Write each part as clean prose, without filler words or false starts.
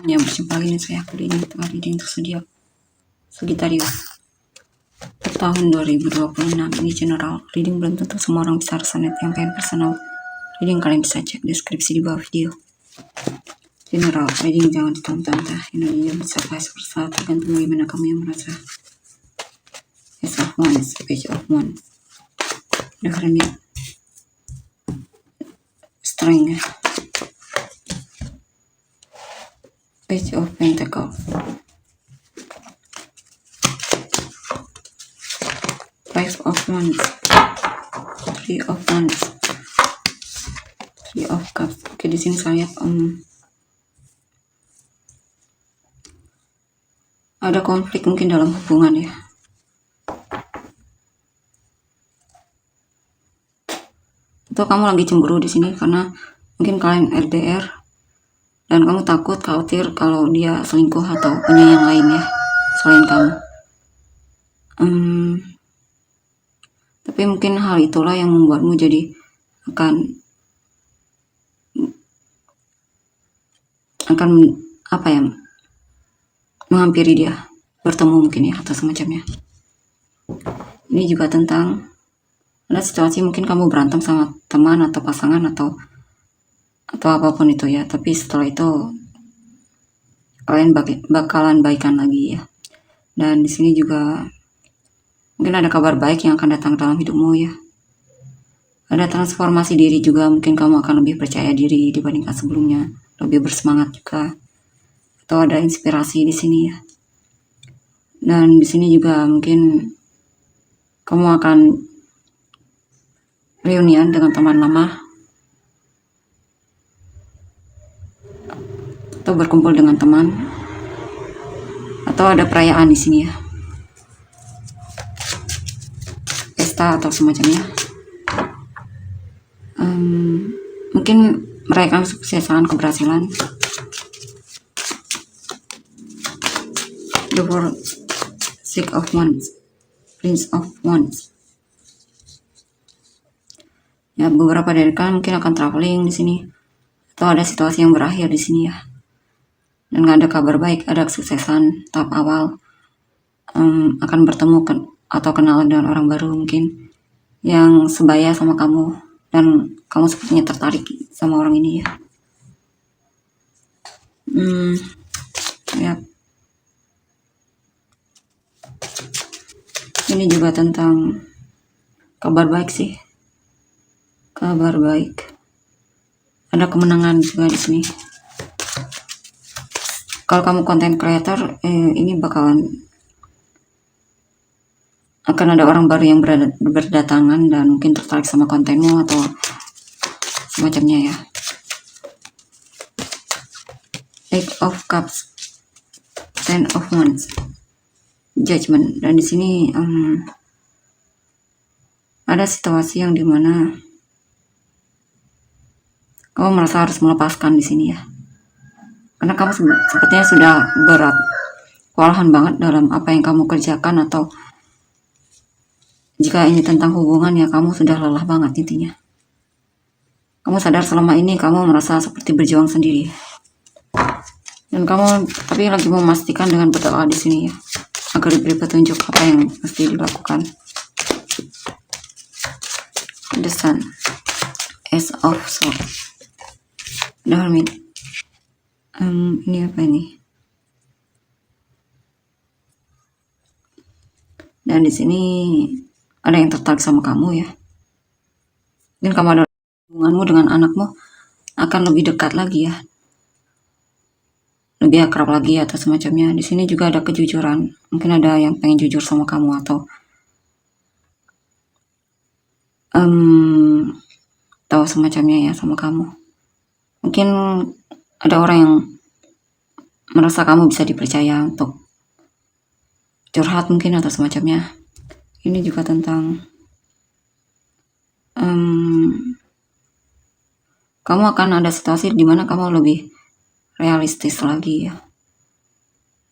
Ya, berjumpa lagi nih saya reading tersedia Sagittarius tahun 2026. Ini general reading, belum tentu semua orang bisa resonate. Yang pengen personal reading kalian bisa cek deskripsi di bawah video. General reading jangan ditantang-tantang, ini bisa vice versa, tergantung gimana kamu yang merasa. Ace of Wands, Page of Wands, The Hermit, Strength, Page of Pentacles, Five of Wands, Three of Wands, Three of Cups. Oke, di sini saya lihat ada konflik mungkin dalam hubungan ya. Atau kamu lagi cemburu di sini karena mungkin kalian LDR dan kamu takut, khawatir kalau dia selingkuh atau punya yang lain ya selain kamu. Tapi mungkin hal itulah yang membuatmu jadi akan apa ya, menghampiri dia, bertemu mungkin ya, atau semacamnya. Ini juga tentang ada situasi mungkin kamu berantem sama teman atau pasangan atau apapun itu ya, tapi setelah itu kalian bakalan baikan lagi ya. Dan di sini juga mungkin ada kabar baik yang akan datang dalam hidupmu ya. Ada transformasi diri juga, mungkin kamu akan lebih percaya diri dibandingkan sebelumnya, lebih bersemangat juga, atau ada inspirasi di sini ya. Dan di sini juga mungkin kamu akan reunian dengan teman lama atau berkumpul dengan teman, atau ada perayaan di sini ya, pesta atau semacamnya. Mungkin merayakan kesuksesan, keberhasilan. The World, Six of Wands, Prince of Wands. Ya, beberapa dari kalian mungkin akan traveling di sini, atau ada situasi yang berakhir di sini ya. Dan gak ada kabar baik, ada kesuksesan tahap awal, akan bertemu atau kenalan dengan orang baru mungkin yang sebaya sama kamu, dan kamu sepertinya tertarik sama orang ini ya. Ya. Ini juga tentang kabar baik sih. Kabar baik. Ada kemenangan juga di sini. Kalau kamu content creator, ini akan ada orang baru yang berdatangan dan mungkin tertarik sama kontenmu atau semacamnya ya. Eight of Cups, Ten of Wands, Judgment. Dan di sini ada situasi yang dimana kamu merasa harus melepaskan di sini ya, karena kamu sepertinya sudah kewalahan banget dalam apa yang kamu kerjakan, atau jika ini tentang hubungan ya, kamu sudah lelah banget intinya. Kamu sadar selama ini kamu merasa seperti berjuang sendiri, dan kamu tapi lagi memastikan dengan berdoa di sini ya, agar diberi petunjuk apa yang mesti dilakukan. The Sun, Ace of Swords, The Hermit. Ini apa ini? Dan di sini ada yang tertarik sama kamu ya. Dan kamu ada hubunganmu dengan anakmu akan lebih dekat lagi ya, lebih akrab lagi atau semacamnya. Di sini juga ada kejujuran. Mungkin ada yang pengen jujur sama kamu atau semacamnya ya sama kamu. Mungkin ada orang yang merasa kamu bisa dipercaya untuk curhat mungkin atau semacamnya. Ini juga tentang kamu akan ada situasi di mana kamu lebih realistis lagi ya.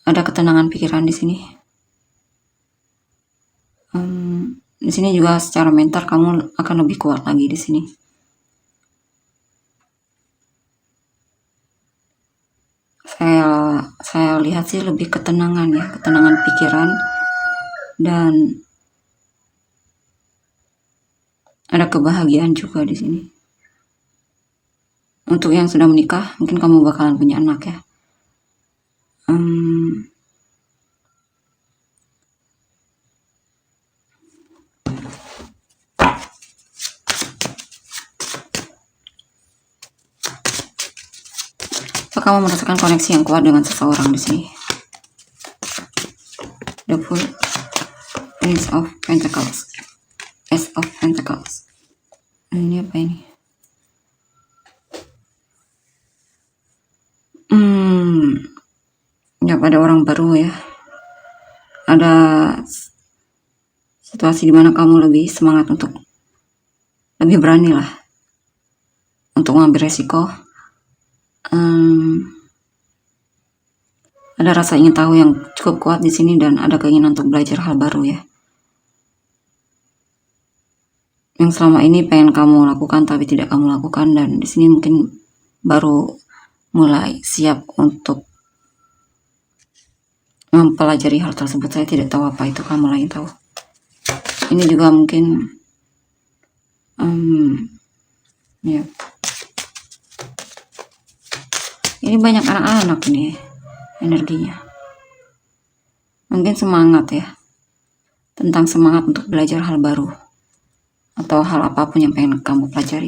Ada ketenangan pikiran di sini. Di sini juga secara mental kamu akan lebih kuat lagi di sini. saya lihat sih lebih ketenangan ya, ketenangan pikiran, dan ada kebahagiaan juga di sini. Untuk yang sudah menikah, mungkin kamu bakalan punya anak ya. Apakah kamu merasakan koneksi yang kuat dengan seseorang di sini? The Fool, Prince of Pentacles, Ace of Pentacles. Ini apa ini? Ya, ada orang baru ya. Ada situasi dimana kamu lebih semangat untuk lebih berani lah untuk mengambil resiko. Ada rasa ingin tahu yang cukup kuat di sini, dan ada keinginan untuk belajar hal baru ya. Yang selama ini pengen kamu lakukan tapi tidak kamu lakukan, dan di sini mungkin baru mulai siap untuk mempelajari hal tersebut. Saya tidak tahu apa itu, kamu lain tahu. Ini juga mungkin ya. Ini banyak anak-anak nih energinya. Mungkin semangat ya. Tentang semangat untuk belajar hal baru atau hal apapun yang pengen kamu pelajari.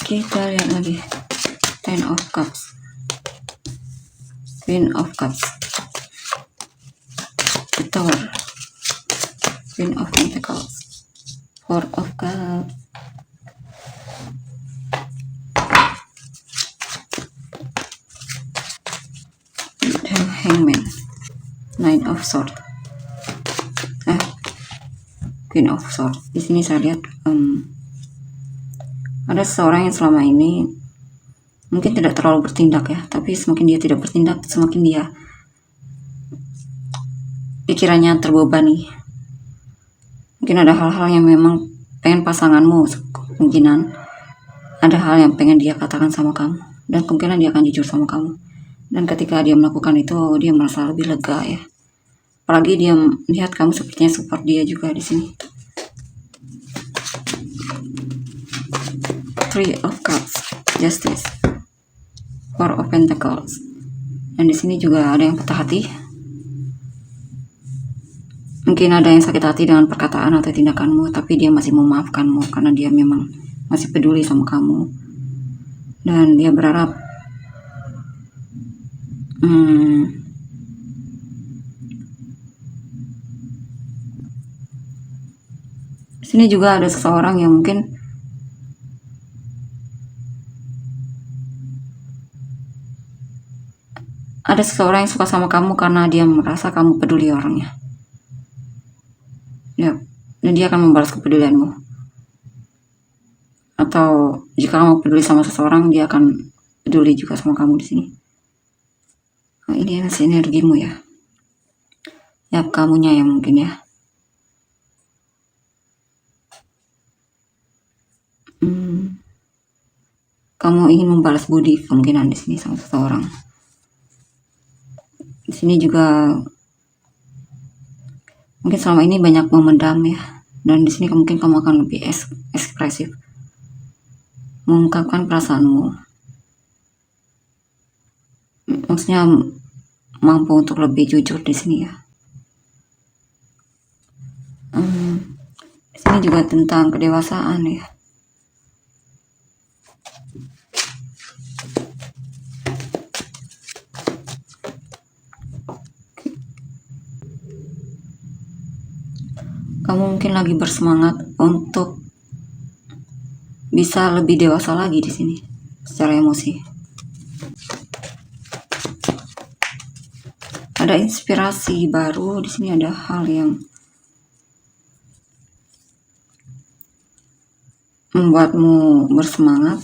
Kita lihat lagi. Ten of Cups, Queen of Cups, the Tower, Queen of Pentacles, Four of Cups, dan Hangman, Nine of Swords, Queen of Swords. Di sini saya lihat ada seseorang yang selama ini mungkin tidak terlalu bertindak ya, tapi semakin dia tidak bertindak, semakin dia pikirannya terbebani. Mungkin ada hal-hal yang memang pengen pasanganmu, kemungkinan ada hal yang pengen dia katakan sama kamu, dan kemungkinan dia akan jujur sama kamu. Dan ketika dia melakukan itu, dia merasa lebih lega ya. Apalagi dia melihat kamu sepertinya support dia juga di sini. Three of Cups, Justice, Four of Pentacles, dan di sini juga ada yang patah hati. Mungkin ada yang sakit hati dengan perkataan atau tindakanmu, tapi dia masih memaafkanmu karena dia memang masih peduli sama kamu, dan dia berharap sini juga ada seseorang yang mungkin ada seseorang yang suka sama kamu karena dia merasa kamu peduli orangnya ya, dan dia akan membalas kepedulianmu. Atau jika kamu peduli sama seseorang, dia akan peduli juga sama kamu di sini. Nah, ini masih energimu ya. Ya, kamunya yang mungkin ya. Kamu ingin membalas budi kemungkinan di sini sama seseorang. Di sini juga mungkin selama ini banyak memendam ya, dan di sini mungkin kamu akan lebih ekspresif, mengungkapkan perasaanmu. Maksudnya mampu untuk lebih jujur di sini ya. Di sini juga tentang kedewasaan ya. Kamu mungkin lagi bersemangat untuk bisa lebih dewasa lagi di sini secara emosi. Ada inspirasi baru di sini, ada hal yang membuatmu bersemangat.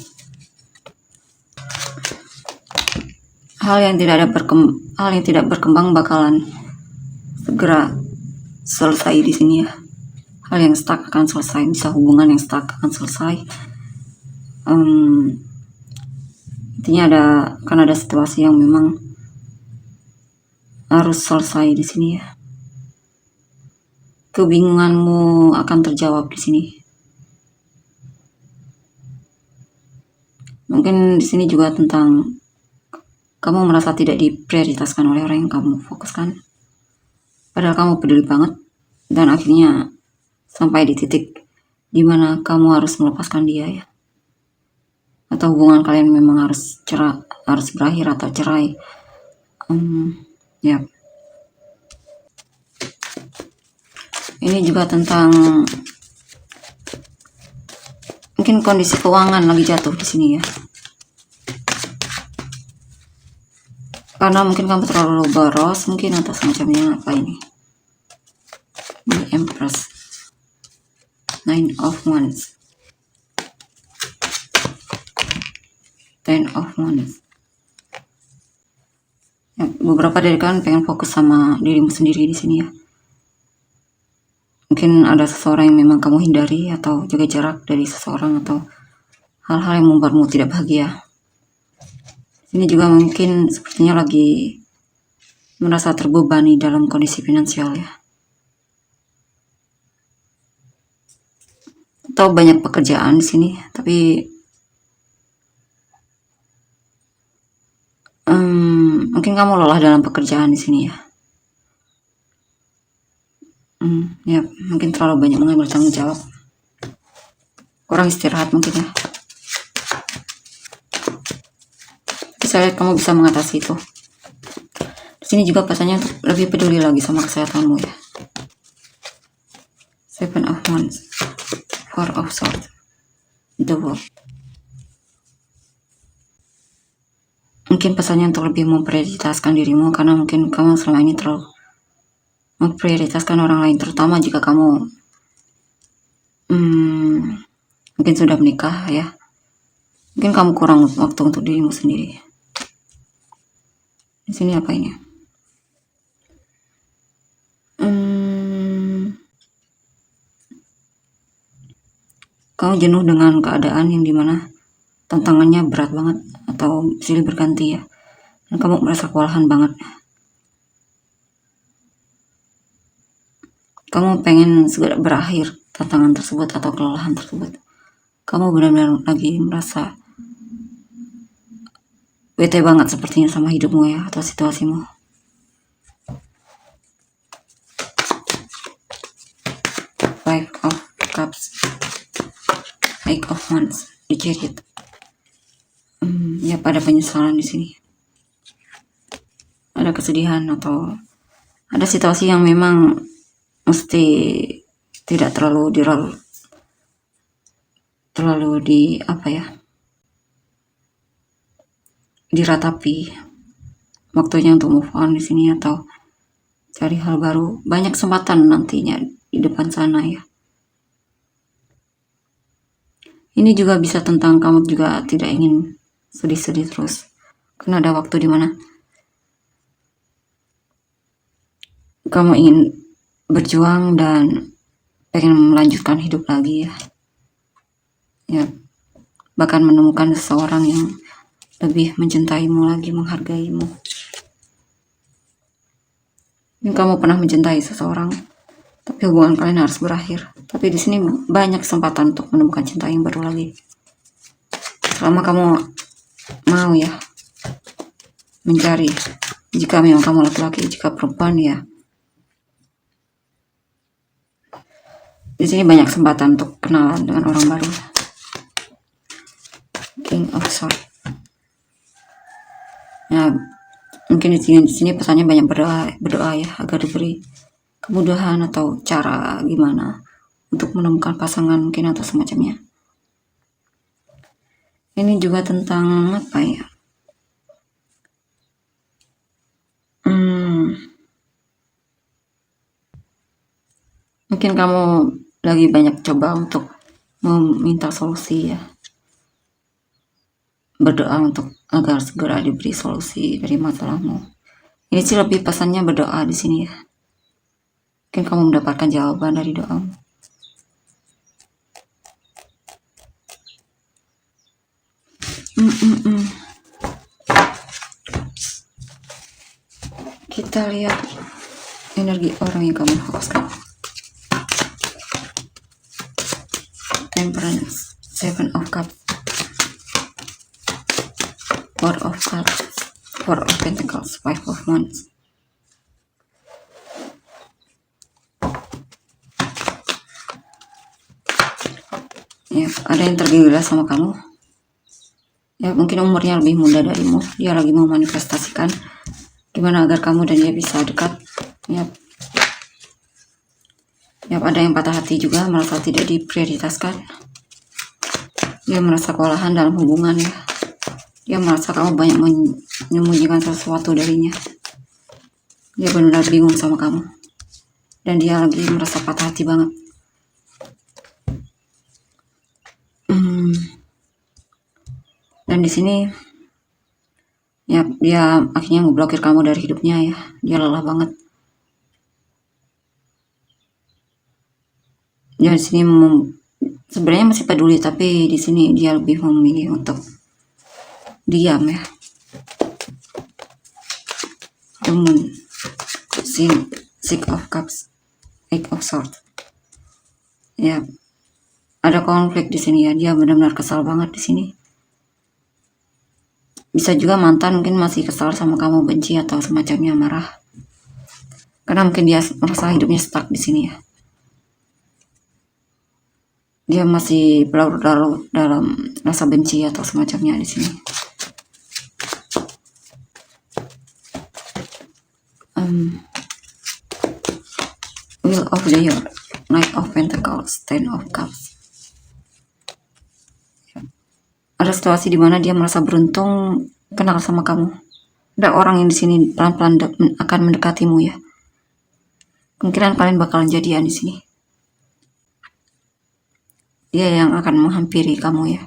hal yang tidak berkembang bakalan segera selesai di sini ya. Hal yang stuck akan selesai, bisa hubungan yang stuck akan selesai. Intinya ada situasi yang memang harus selesai di sini ya. Kebingunganmu akan terjawab di sini. Mungkin di sini juga tentang kamu merasa tidak diprioritaskan oleh orang yang kamu fokuskan. Padahal kamu peduli banget, dan akhirnya sampai di titik dimana kamu harus melepaskan dia ya. Atau hubungan kalian memang harus berakhir atau cerai. Ya. Ini juga tentang mungkin kondisi keuangan lagi jatuh di sini ya. Karena mungkin kamu terlalu boros mungkin atau semacamnya. Apa ini? The Empress, 9 of Wands, 10 of Wands. Ya, beberapa dari kalian pengen fokus sama dirimu sendiri di sini ya. Mungkin ada seseorang yang memang kamu hindari atau jaga jarak dari seseorang atau hal-hal yang membuatmu tidak bahagia. Ini juga mungkin sepertinya lagi merasa terbebani dalam kondisi finansial ya. Atau banyak pekerjaan di sini, tapi mungkin kamu lelah dalam pekerjaan di sini ya. Ya, mungkin terlalu banyak mengambil tanggung jawab. Kurang istirahat mungkin ya. Saya lihat kamu bisa mengatasi itu. Di sini juga pasalnya lebih peduli lagi sama kesehatanmu ya. 7 of Wands, 4 of Swords, The World. Mungkin pesannya untuk lebih memprioritaskan dirimu, karena mungkin kamu selama ini terlalu memprioritaskan orang lain, terutama jika kamu mungkin sudah menikah ya. Mungkin kamu kurang waktu untuk dirimu sendiri. Di sini apa ini? Kamu jenuh dengan keadaan yang dimana tantangannya berat banget atau silih berganti ya, dan kamu merasa kewalahan banget. Kamu pengen segera berakhir tantangan tersebut atau kelelahan tersebut. Kamu benar-benar lagi merasa bete banget sepertinya sama hidupmu ya, atau situasimu. Five of Cups, Eight of Wands, The Chariot. Ya, pada penyesalan di sini. Ada kesedihan atau ada situasi yang memang mesti tidak terlalu diratapi. Waktunya untuk move on di sini atau cari hal baru. Banyak kesempatan nantinya di depan sana ya. Ini juga bisa tentang kamu juga tidak ingin sedih-sedih terus, karena ada waktu dimana kamu ingin berjuang dan pengen melanjutkan hidup lagi ya, bahkan menemukan seseorang yang lebih mencintaimu lagi, menghargaimu. Mungkin kamu pernah mencintai seseorang, tapi hubungan kalian harus berakhir. Tapi di sini banyak kesempatan untuk menemukan cinta yang baru lagi. Selama kamu mau ya mencari, jika memang kamu laki-laki, jika perempuan ya, di sini banyak kesempatan untuk kenalan dengan orang baru. King of Swords. Ya, mungkin di sini pesannya banyak berdoa ya, agar diberi kemudahan atau cara gimana untuk menemukan pasangan mungkin atau semacamnya. Ini juga tentang apa ya? Mungkin kamu lagi banyak coba untuk meminta solusi ya. berdoa untuk agar segera diberi solusi dari masalahmu. Ini sih lebih pesannya berdoa di sini ya. Mungkin kamu mendapatkan jawaban dari doamu. Kita lihat energi orang yang kamu fokuskan. Temperance, Seven of Cups, Four of Cups, Four of Pentacles, Five of Wands. Ya, ada yang tergila sama kamu. Ya, mungkin umurnya lebih muda darimu. Dia lagi mau manifestasikan gimana agar kamu dan dia bisa dekat. Ya, ada yang patah hati juga, merasa tidak diprioritaskan. Dia merasa kewalahan dalam hubungan ya. Dia merasa kamu banyak menyembunyikan sesuatu darinya. Dia benar-benar bingung sama kamu. Dan dia lagi merasa patah hati banget. Dan di sini ya dia akhirnya ngeblokir kamu dari hidupnya ya. Dia lelah banget. Dia di sini sebenarnya masih peduli, tapi di sini dia lebih memilih untuk diam ya. The Moon, Six of Cups, Eight of Swords. Ya, ada konflik di sini ya. Dia benar-benar kesal banget di sini. Bisa juga mantan mungkin masih kesal sama kamu, benci atau semacamnya, marah. Karena mungkin dia merasa hidupnya stuck di sini ya. Dia masih berlarut dalam rasa benci atau semacamnya di sini. Wheel of the Year, Knight of Pentacles, Ten of Cups. Ada situasi di mana dia merasa beruntung kenal sama kamu. Ada orang yang di sini pelan-pelan akan mendekatimu ya. Kemungkinan kalian bakalan jadian di sini. Dia yang akan menghampiri kamu ya.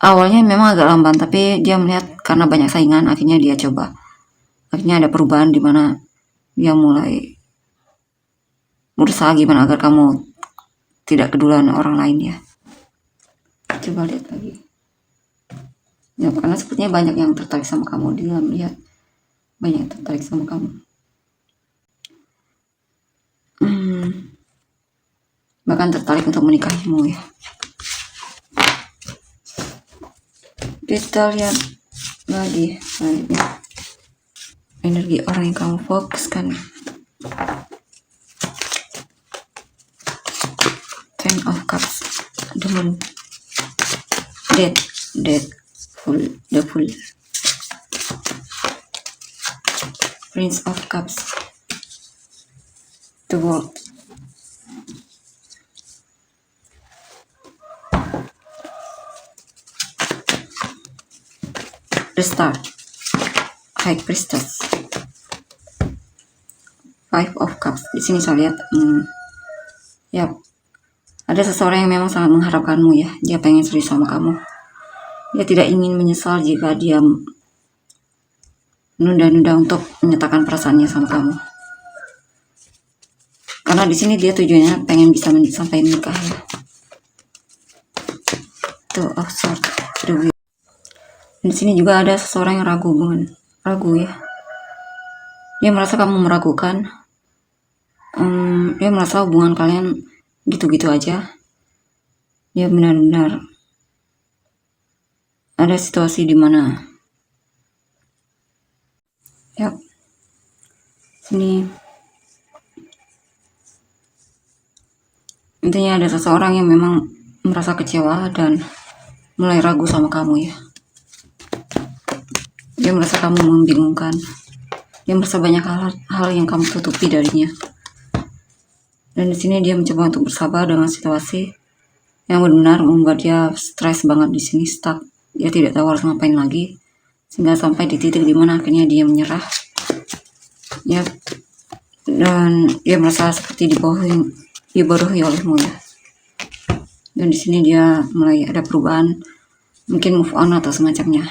Awalnya memang agak lamban, tapi dia melihat karena banyak saingan, akhirnya dia coba. Akhirnya ada perubahan di mana dia mulai berusaha gimana agar kamu tidak kedulan orang lain ya. Coba lihat lagi. Ya, karena sepertinya banyak yang tertarik sama kamu. Dia melihat banyak yang tertarik sama kamu. Bahkan tertarik untuk menikahimu ya. Kita lihat lagi selanjutnya. Energi orang yang kamu fokuskan. Ten of Cups, The Moon, Death, the Fool, Prince of Cups, The World, The Star, High Priestess, Five of Cups. Di sini saya lihat, ya ada seseorang yang memang sangat mengharapkanmu ya. Dia pengen serius sama kamu. Dia tidak ingin menyesal jika dia menunda-nunda untuk menyatakan perasaannya sama kamu. Karena di sini dia tujuannya pengen bisa sampai nikah ya. Two of Swords, The Wheel. Di sini juga ada seseorang yang ragu ya. Dia merasa kamu meragukan. Dia merasa hubungan kalian gitu-gitu aja. Dia benar-benar ada situasi di mana ya sini intinya ada seseorang yang memang merasa kecewa dan mulai ragu sama kamu ya. Dia merasa kamu membingungkan. Dia merasa banyak hal yang kamu tutupi darinya. Dan di sini dia mencoba untuk bersabar dengan situasi yang benar-benar membuat dia stres banget di sini, stuck. Dia tidak tahu harus ngapain lagi, sehingga sampai di titik dimana akhirnya dia menyerah. Ya, dan dia merasa seperti dibodohi olehmu ya. Dan di sini dia mulai ada perubahan, mungkin move on atau semacamnya.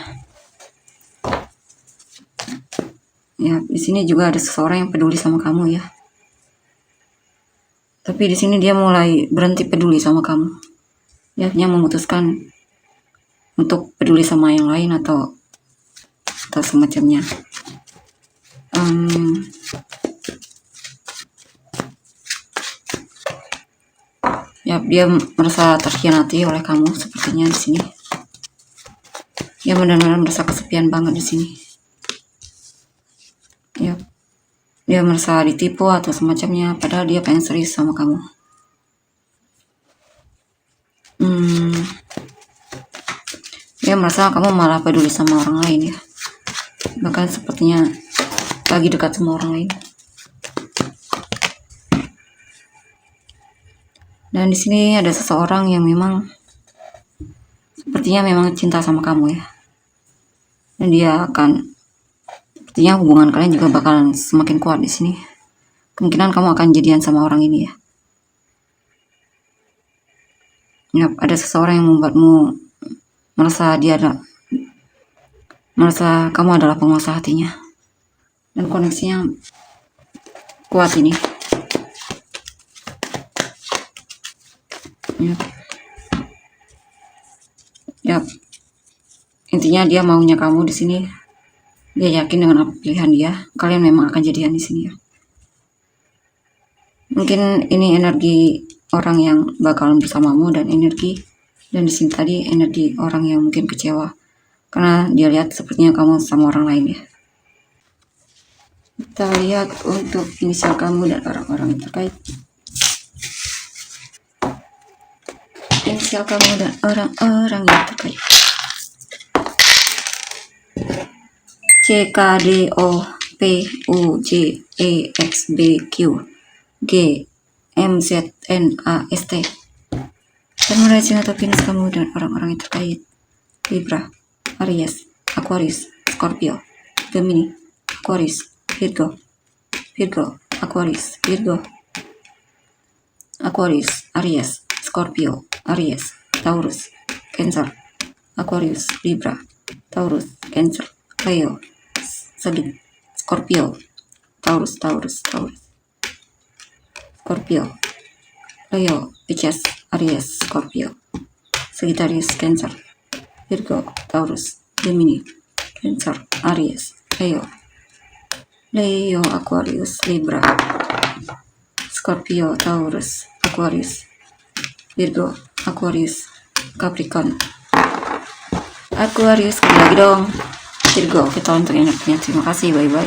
Ya, di sini juga ada seseorang yang peduli sama kamu ya. Tapi di sini dia mulai berhenti peduli sama kamu. Dia hanya memutuskan untuk peduli sama yang lain atau semacamnya. Ya, dia merasa terkhianati oleh kamu sepertinya di sini. Dia benar-benar merasa kesepian banget di sini. Ya, dia merasa ditipu atau semacamnya, padahal dia pengen serius sama kamu. Dia merasa kamu malah peduli sama orang lain ya. Bahkan sepertinya lagi dekat sama orang lain. Dan di sini ada seseorang yang memang sepertinya memang cinta sama kamu ya. Dan dia sepertinya hubungan kalian juga bakalan semakin kuat di sini. Kemungkinan kamu akan jadian sama orang ini ya. Ya, ada seseorang yang membuatmu merasa kamu adalah penguasa hatinya. Dan koneksinya kuat ini. Ya, intinya dia maunya kamu di sini. Dia yakin dengan apa pilihan dia. Kalian memang akan jadian di sini ya. Mungkin ini energi orang yang bakalan bersamamu dan di sini tadi energi orang yang mungkin kecewa karena dia lihat sepertinya kamu sama orang lain ya. Kita lihat untuk inisial kamu dan orang-orang terkait. Inisial kamu dan orang-orang yang terkait. C K D O P U J E X B Q G M Z N A S T. Dan meracing atau pinus kamu dan orang-orang yang terkait. Libra, Aries, Aquarius, Scorpio, Gemini, Aquarius, Virgo, Aquarius, Virgo, Aquarius, Aries, Scorpio, Aries, Taurus, Cancer, Aquarius, Libra, Taurus, Cancer, Leo, Sagit, Scorpio, Taurus, Scorpio, Leo, Pisces, Aries, Scorpio, Sagittarius, Cancer, Virgo, Taurus, Gemini, Cancer, Aries, Leo, Aquarius, Libra, Scorpio, Taurus, Aquarius, Virgo, Aquarius, Capricorn, Aquarius, lagi dong, Virgo. Kita untuk energinya. Terima kasih, bye-bye.